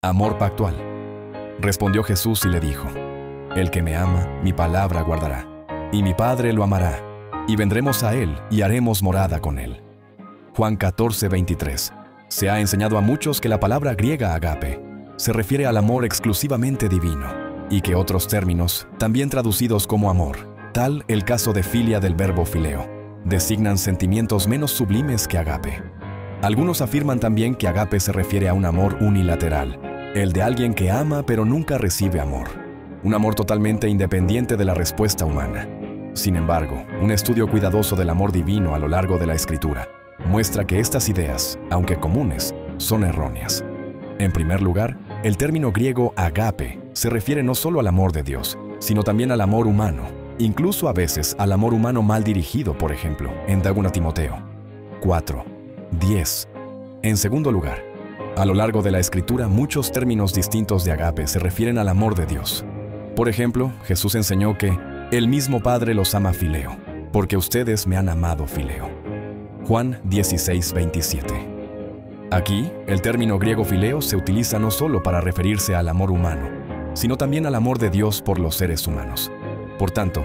Amor pactual. Respondió Jesús y le dijo: El que me ama, mi palabra guardará, y mi Padre lo amará, y vendremos a él y haremos morada con él. Juan 14:23. Se ha enseñado a muchos que la palabra griega agape se refiere al amor exclusivamente divino, y que otros términos, también traducidos como amor, tal el caso de filia del verbo fileo, designan sentimientos menos sublimes que agape. Algunos afirman también que agape se refiere a un amor unilateral, el de alguien que ama pero nunca recibe amor, un amor totalmente independiente de la respuesta humana. Sin embargo, un estudio cuidadoso del amor divino a lo largo de la Escritura muestra que estas ideas, aunque comunes, son erróneas. En primer lugar, el término griego agape se refiere no solo al amor de Dios, sino también al amor humano, incluso a veces al amor humano mal dirigido, por ejemplo, en 2 Timoteo 4:10. En segundo lugar, a lo largo de la Escritura muchos términos distintos de agape se refieren al amor de Dios. Por ejemplo, Jesús enseñó que el mismo Padre los ama fileo, porque ustedes me han amado fileo. Juan 16:27. Aquí, el término griego fileo se utiliza no solo para referirse al amor humano, sino también al amor de Dios por los seres humanos. Por tanto,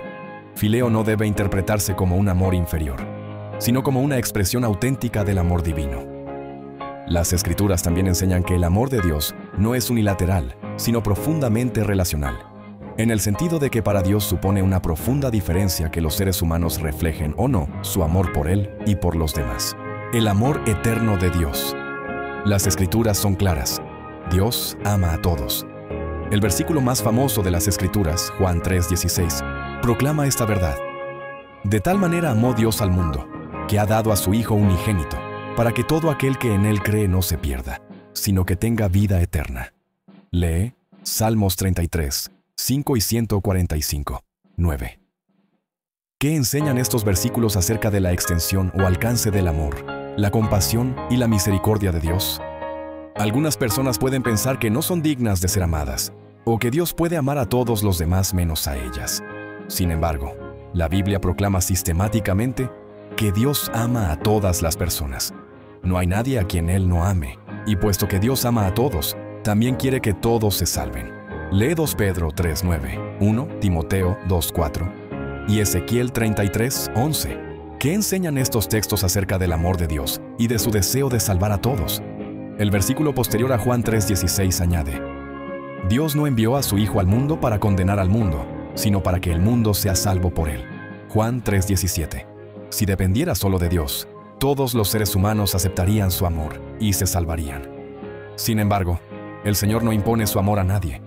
fileo no debe interpretarse como un amor inferior, sino como una expresión auténtica del amor divino. Las Escrituras también enseñan que el amor de Dios no es unilateral, sino profundamente relacional, en el sentido de que para Dios supone una profunda diferencia que los seres humanos reflejen o no su amor por Él y por los demás. El amor eterno de Dios. Las Escrituras son claras. Dios ama a todos. El versículo más famoso de las Escrituras, Juan 3:16, proclama esta verdad. De tal manera amó Dios al mundo, que ha dado a su Hijo unigénito, para que todo aquel que en Él cree no se pierda, sino que tenga vida eterna. Lee Salmos 33, 5 y 145, 9. ¿Qué enseñan estos versículos acerca de la extensión o alcance del amor, la compasión y la misericordia de Dios? Algunas personas pueden pensar que no son dignas de ser amadas, o que Dios puede amar a todos los demás menos a ellas. Sin embargo, la Biblia proclama sistemáticamente que Dios ama a todas las personas. No hay nadie a quien Él no ame, y puesto que Dios ama a todos, también quiere que todos se salven. Lee 2 Pedro 3:9, 1 Timoteo 2:4 y Ezequiel 33:11. ¿Qué enseñan estos textos acerca del amor de Dios y de su deseo de salvar a todos? El versículo posterior a Juan 3:16 añade: Dios no envió a su Hijo al mundo para condenar al mundo, sino para que el mundo sea salvo por Él. Juan 3:17. Si dependiera solo de Dios, todos los seres humanos aceptarían su amor y se salvarían. Sin embargo, el Señor no impone su amor a nadie.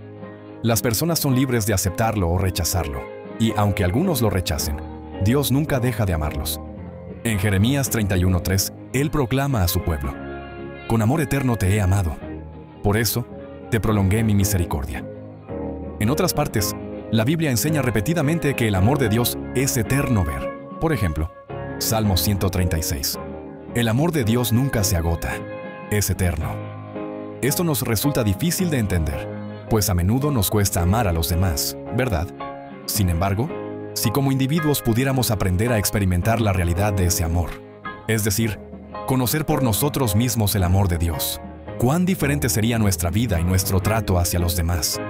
Las personas son libres de aceptarlo o rechazarlo, y aunque algunos lo rechacen, Dios nunca deja de amarlos. En Jeremías 31:3, Él proclama a su pueblo: Con amor eterno te he amado, por eso te prolongué mi misericordia. En otras partes, la Biblia enseña repetidamente que el amor de Dios es eterno ver. Por ejemplo, Salmo 136. El amor de Dios nunca se agota, es eterno. Esto nos resulta difícil de entender, pues a menudo nos cuesta amar a los demás, ¿verdad? Sin embargo, si como individuos pudiéramos aprender a experimentar la realidad de ese amor, es decir, conocer por nosotros mismos el amor de Dios, ¿cuán diferente sería nuestra vida y nuestro trato hacia los demás?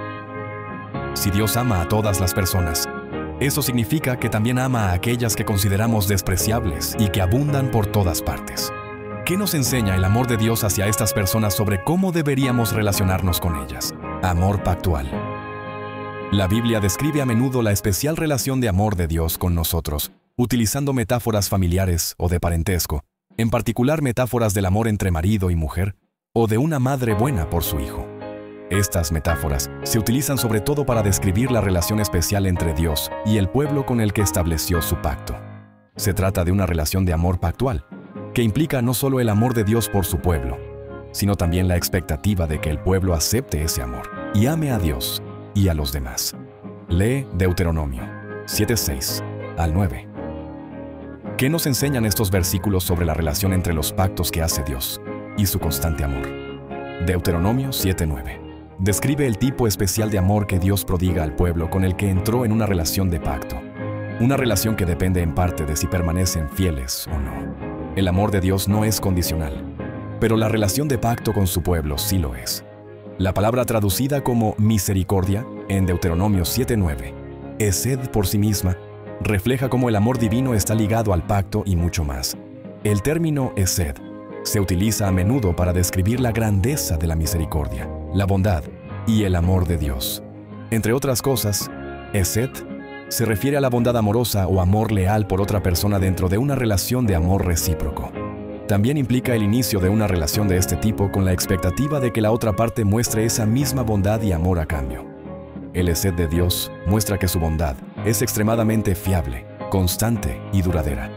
Si Dios ama a todas las personas, eso significa que también ama a aquellas que consideramos despreciables y que abundan por todas partes. ¿Qué nos enseña el amor de Dios hacia estas personas sobre cómo deberíamos relacionarnos con ellas? Amor pactual. La Biblia describe a menudo la especial relación de amor de Dios con nosotros, utilizando metáforas familiares o de parentesco, en particular metáforas del amor entre marido y mujer, o de una madre buena por su hijo. Estas metáforas se utilizan sobre todo para describir la relación especial entre Dios y el pueblo con el que estableció su pacto. Se trata de una relación de amor pactual, que implica no solo el amor de Dios por su pueblo, sino también la expectativa de que el pueblo acepte ese amor y ame a Dios y a los demás. Lee Deuteronomio 7:6 al 9. ¿Qué nos enseñan estos versículos sobre la relación entre los pactos que hace Dios y su constante amor? Deuteronomio 7:9. Describe el tipo especial de amor que Dios prodiga al pueblo con el que entró en una relación de pacto. Una relación que depende en parte de si permanecen fieles o no. El amor de Dios no es condicional, pero la relación de pacto con su pueblo sí lo es. La palabra traducida como misericordia en Deuteronomio 7:9, Hesed por sí misma, refleja cómo el amor divino está ligado al pacto y mucho más. El término Hesed se utiliza a menudo para describir la grandeza de la misericordia, la bondad y el amor de Dios. Entre otras cosas, Hesed se refiere a la bondad amorosa o amor leal por otra persona dentro de una relación de amor recíproco. También implica el inicio de una relación de este tipo con la expectativa de que la otra parte muestre esa misma bondad y amor a cambio. El Hesed de Dios muestra que su bondad es extremadamente fiable, constante y duradera.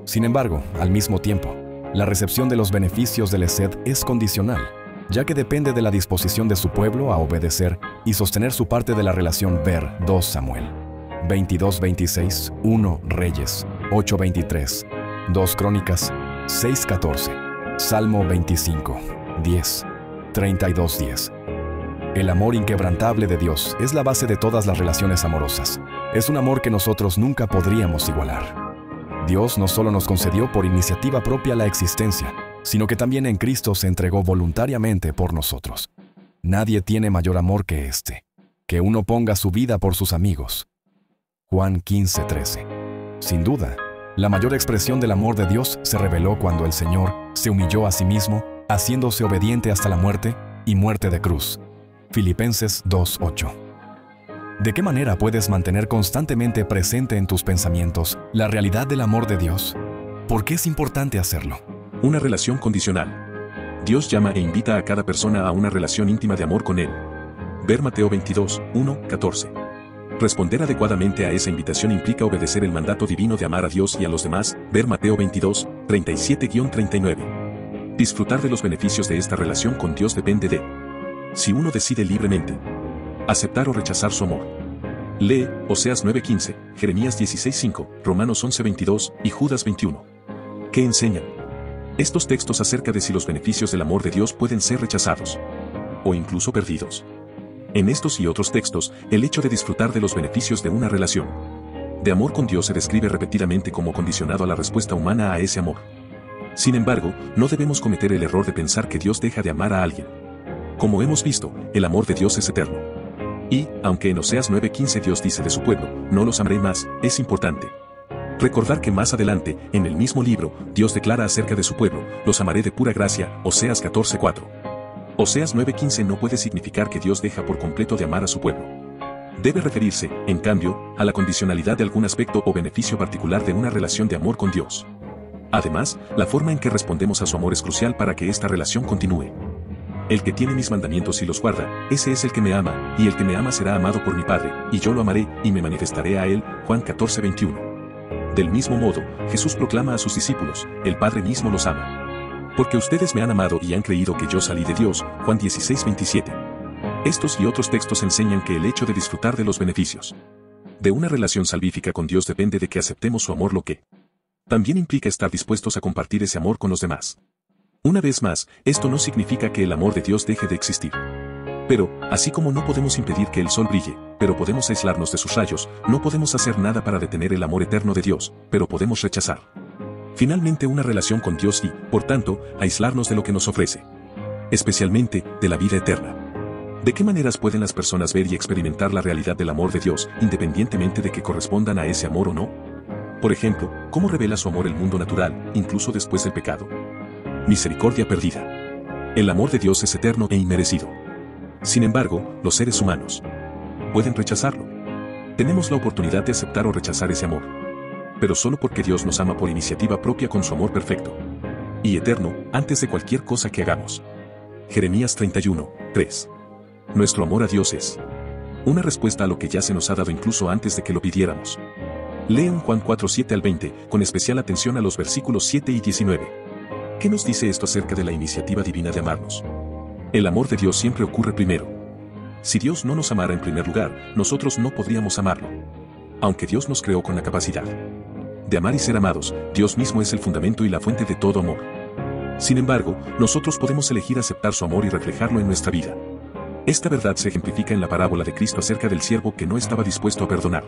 Sin embargo, al mismo tiempo, la recepción de los beneficios del Hesed es condicional, ya que depende de la disposición de su pueblo a obedecer y sostener su parte de la relación. Ver 2 Samuel 22:26, 1 Reyes 8:23, 2 Crónicas 6:14, Salmo 25:10, 32:10. El amor inquebrantable de Dios es la base de todas las relaciones amorosas. Es un amor que nosotros nunca podríamos igualar. Dios no solo nos concedió por iniciativa propia la existencia, sino que también en Cristo se entregó voluntariamente por nosotros. Nadie tiene mayor amor que este, que uno ponga su vida por sus amigos. Juan 15:13. Sin duda, la mayor expresión del amor de Dios se reveló cuando el Señor se humilló a sí mismo, haciéndose obediente hasta la muerte y muerte de cruz. Filipenses 2:8. ¿De qué manera puedes mantener constantemente presente en tus pensamientos la realidad del amor de Dios? ¿Por qué es importante hacerlo? Una relación condicional. Dios llama e invita a cada persona a una relación íntima de amor con Él. Ver Mateo 22:1-14. Responder adecuadamente a esa invitación implica obedecer el mandato divino de amar a Dios y a los demás. Ver Mateo 22:37-39. Disfrutar de los beneficios de esta relación con Dios depende de si uno decide libremente aceptar o rechazar su amor. Lee Oseas 9:15, Jeremías 16:5, Romanos 11:22 y Judas 21. ¿Qué enseñan estos textos acerca de si los beneficios del amor de Dios pueden ser rechazados o incluso perdidos? En estos y otros textos, el hecho de disfrutar de los beneficios de una relación de amor con Dios se describe repetidamente como condicionado a la respuesta humana a ese amor. Sin embargo, no debemos cometer el error de pensar que Dios deja de amar a alguien. Como hemos visto, el amor de Dios es eterno. Y, aunque en Oseas 9:15 Dios dice de su pueblo, no los amaré más, es importante recordar que más adelante, en el mismo libro, Dios declara acerca de su pueblo, los amaré de pura gracia, Oseas 14:4. Oseas 9:15 no puede significar que Dios deja por completo de amar a su pueblo. Debe referirse, en cambio, a la condicionalidad de algún aspecto o beneficio particular de una relación de amor con Dios. Además, la forma en que respondemos a su amor es crucial para que esta relación continúe. El que tiene mis mandamientos y los guarda, ese es el que me ama, y el que me ama será amado por mi Padre, y yo lo amaré, y me manifestaré a él. Juan 14:21. Del mismo modo, Jesús proclama a sus discípulos, el Padre mismo los ama. Porque ustedes me han amado y han creído que yo salí de Dios. Juan 16:27. Estos y otros textos enseñan que el hecho de disfrutar de los beneficios de una relación salvífica con Dios depende de que aceptemos su amor, lo que también implica estar dispuestos a compartir ese amor con los demás. Una vez más, esto no significa que el amor de Dios deje de existir. Pero, así como no podemos impedir que el sol brille, pero podemos aislarnos de sus rayos, no podemos hacer nada para detener el amor eterno de Dios, pero podemos rechazar finalmente una relación con Dios y, por tanto, aislarnos de lo que nos ofrece, especialmente de la vida eterna. ¿De qué maneras pueden las personas ver y experimentar la realidad del amor de Dios, independientemente de que correspondan a ese amor o no? Por ejemplo, ¿cómo revela su amor el mundo natural, incluso después del pecado? Misericordia perdida. El amor de Dios es eterno e inmerecido. Sin embargo, los seres humanos pueden rechazarlo. Tenemos la oportunidad de aceptar o rechazar ese amor, pero solo porque Dios nos ama por iniciativa propia con su amor perfecto y eterno, antes de cualquier cosa que hagamos. Jeremías 31:3. Nuestro amor a Dios es una respuesta a lo que ya se nos ha dado incluso antes de que lo pidiéramos. Lean Juan 4:7-20, con especial atención a los versículos 7 y 19. ¿Qué nos dice esto acerca de la iniciativa divina de amarnos? El amor de Dios siempre ocurre primero. Si Dios no nos amara en primer lugar, nosotros no podríamos amarlo. Aunque Dios nos creó con la capacidad de amar y ser amados, Dios mismo es el fundamento y la fuente de todo amor. Sin embargo, nosotros podemos elegir aceptar su amor y reflejarlo en nuestra vida. Esta verdad se ejemplifica en la parábola de Cristo acerca del siervo que no estaba dispuesto a perdonar.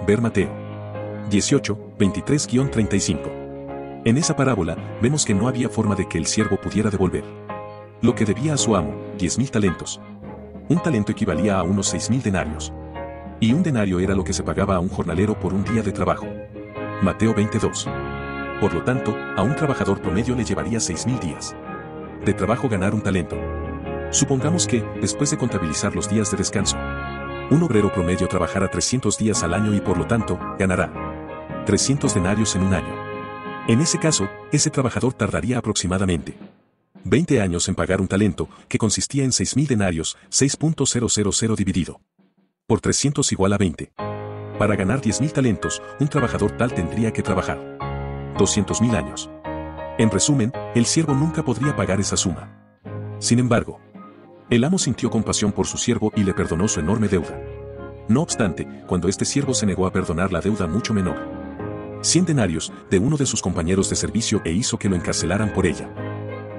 Ver Mateo 18:23-35. En esa parábola, vemos que no había forma de que el siervo pudiera devolver Lo que debía a su amo, 10.000 talentos. Un talento equivalía a unos 6.000 denarios. Y un denario era lo que se pagaba a un jornalero por un día de trabajo. Mateo 22. Por lo tanto, a un trabajador promedio le llevaría 6.000 días de trabajo ganar un talento. Supongamos que, después de contabilizar los días de descanso, un obrero promedio trabajará 300 días al año y por lo tanto, ganará 300 denarios en un año. En ese caso, ese trabajador tardaría aproximadamente 20 años en pagar un talento, que consistía en 6.000 denarios, 6.000 dividido por 300 igual a 20. Para ganar 10.000 talentos, un trabajador tal tendría que trabajar 200.000 años. En resumen, el siervo nunca podría pagar esa suma. Sin embargo, el amo sintió compasión por su siervo y le perdonó su enorme deuda. No obstante, cuando este siervo se negó a perdonar la deuda mucho menor, 100 denarios, de uno de sus compañeros de servicio e hizo que lo encarcelaran por ella,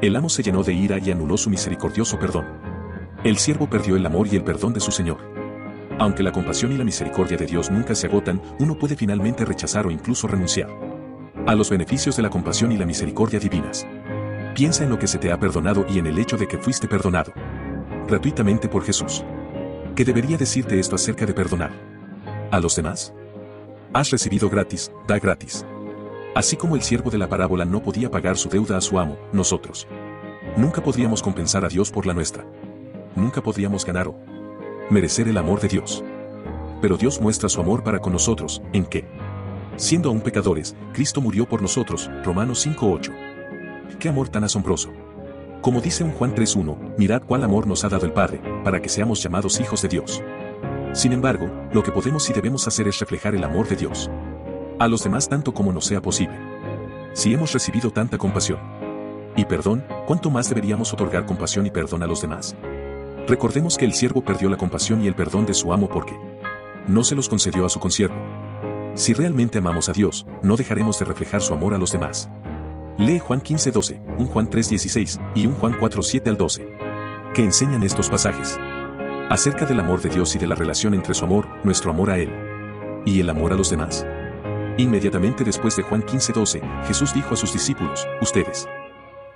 el amo se llenó de ira y anuló su misericordioso perdón. El siervo perdió el amor y el perdón de su señor. Aunque la compasión y la misericordia de Dios nunca se agotan, uno puede finalmente rechazar o incluso renunciar a los beneficios de la compasión y la misericordia divinas. Piensa en lo que se te ha perdonado y en el hecho de que fuiste perdonado gratuitamente por Jesús. ¿Qué debería decirte esto acerca de perdonar a los demás? Has recibido gratis, da gratis. Así como el siervo de la parábola no podía pagar su deuda a su amo, nosotros nunca podríamos compensar a Dios por la nuestra. Nunca podríamos ganar o merecer el amor de Dios. Pero Dios muestra su amor para con nosotros, en que, siendo aún pecadores, Cristo murió por nosotros, Romanos 5:8. ¡Qué amor tan asombroso! Como dice un Juan 3:1, mirad cuál amor nos ha dado el Padre, para que seamos llamados hijos de Dios. Sin embargo, lo que podemos y debemos hacer es reflejar el amor de Dios a los demás tanto como nos sea posible. Si hemos recibido tanta compasión y perdón, ¿cuánto más deberíamos otorgar compasión y perdón a los demás? Recordemos que el siervo perdió la compasión y el perdón de su amo porque no se los concedió a su consiervo. Si realmente amamos a Dios, no dejaremos de reflejar su amor a los demás. Lee Juan 15:12, un Juan 3:16 y un Juan 4:7 al 12. ¿Qué enseñan estos pasajes? Acerca del amor de Dios y de la relación entre su amor, nuestro amor a Él, y el amor a los demás. Inmediatamente después de Juan 15:12, Jesús dijo a sus discípulos, ustedes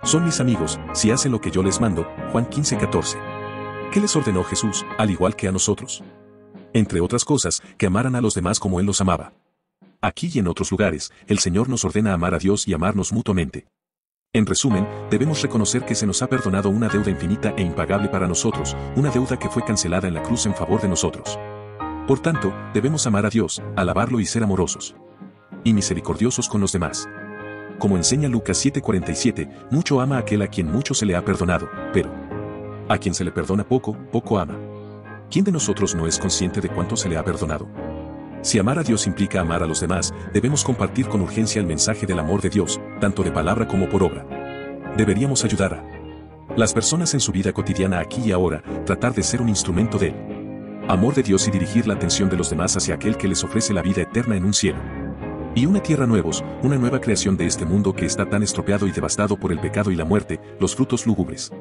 son mis amigos, si hacen lo que yo les mando, Juan 15:14. ¿Qué les ordenó Jesús, al igual que a nosotros? Entre otras cosas, que amaran a los demás como Él los amaba. Aquí y en otros lugares, el Señor nos ordena amar a Dios y amarnos mutuamente. En resumen, debemos reconocer que se nos ha perdonado una deuda infinita e impagable para nosotros, una deuda que fue cancelada en la cruz en favor de nosotros. Por tanto, debemos amar a Dios, alabarlo y ser amorosos y misericordiosos con los demás. Como enseña Lucas 7:47, mucho ama aquel a quien mucho se le ha perdonado, pero a quien se le perdona poco, poco ama. ¿Quién de nosotros no es consciente de cuánto se le ha perdonado? Si amar a Dios implica amar a los demás, debemos compartir con urgencia el mensaje del amor de Dios, tanto de palabra como por obra. Deberíamos ayudar a las personas en su vida cotidiana aquí y ahora, tratar de ser un instrumento del amor de Dios y dirigir la atención de los demás hacia aquel que les ofrece la vida eterna en un cielo y una tierra nuevos, una nueva creación de este mundo que está tan estropeado y devastado por el pecado y la muerte, los frutos lúgubres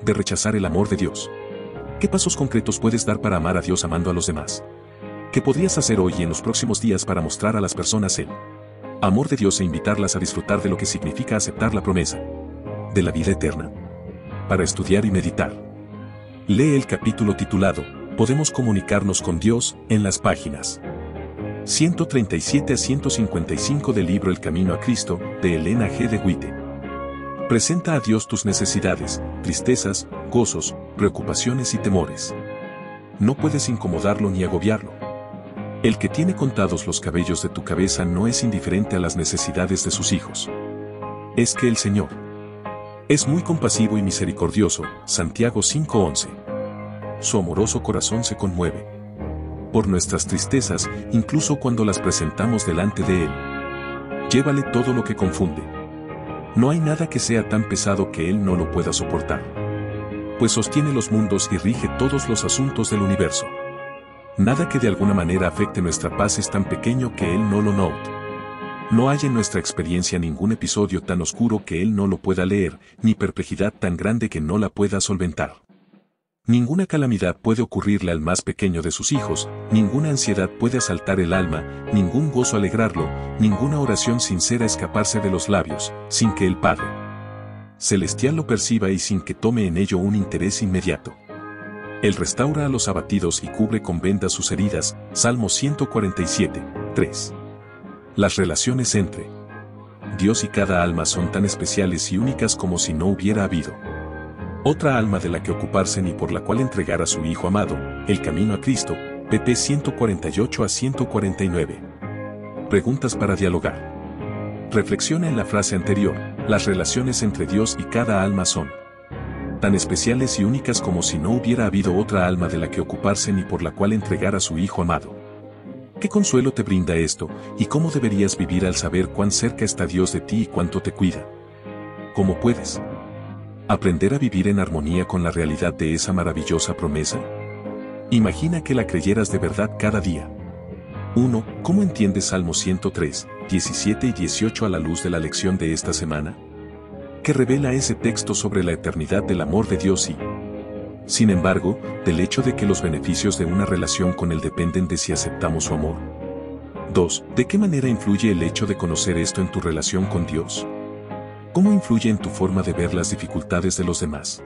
de rechazar el amor de Dios. ¿Qué pasos concretos puedes dar para amar a Dios amando a los demás? ¿Qué podrías hacer hoy y en los próximos días para mostrar a las personas el amor de Dios e invitarlas a disfrutar de lo que significa aceptar la promesa de la vida eterna? Para estudiar y meditar, lee el capítulo titulado Podemos comunicarnos con Dios en las páginas 137 a 155 del libro El Camino a Cristo, de Elena G. de White. Presenta a Dios tus necesidades, tristezas, gozos, preocupaciones y temores. No puedes incomodarlo ni agobiarlo. El que tiene contados los cabellos de tu cabeza no es indiferente a las necesidades de sus hijos. Es que el Señor es muy compasivo y misericordioso, Santiago 5:11. Su amoroso corazón se conmueve por nuestras tristezas, incluso cuando las presentamos delante de Él. Llévale todo lo que confunde. No hay nada que sea tan pesado que Él no lo pueda soportar, pues sostiene los mundos y rige todos los asuntos del universo. Nada que de alguna manera afecte nuestra paz es tan pequeño que Él no lo note. No hay en nuestra experiencia ningún episodio tan oscuro que Él no lo pueda leer, ni perplejidad tan grande que no la pueda solventar. Ninguna calamidad puede ocurrirle al más pequeño de sus hijos, ninguna ansiedad puede asaltar el alma, ningún gozo alegrarlo, ninguna oración sincera escaparse de los labios, sin que el Padre celestial lo perciba y sin que tome en ello un interés inmediato. Él restaura a los abatidos y cubre con vendas sus heridas, Salmo 147, 3. Las relaciones entre Dios y cada alma son tan especiales y únicas como si no hubiera habido otra alma de la que ocuparse ni por la cual entregar a su Hijo amado, el camino a Cristo, pp 148 a 149. Preguntas para dialogar. Reflexiona en la frase anterior, las relaciones entre Dios y cada alma son tan especiales y únicas como si no hubiera habido otra alma de la que ocuparse ni por la cual entregar a su Hijo amado. ¿Qué consuelo te brinda esto, y cómo deberías vivir al saber cuán cerca está Dios de ti y cuánto te cuida? ¿Cómo puedes aprender a vivir en armonía con la realidad de esa maravillosa promesa? Imagina que la creyeras de verdad cada día. 1. ¿Cómo entiendes Salmo 103, 17 y 18 a la luz de la lección de esta semana? ¿Qué revela ese texto sobre la eternidad del amor de Dios y, sin embargo, del hecho de que los beneficios de una relación con Él dependen de si aceptamos su amor? 2. ¿De qué manera influye el hecho de conocer esto en tu relación con Dios? ¿Cómo influye en tu forma de ver las dificultades de los demás?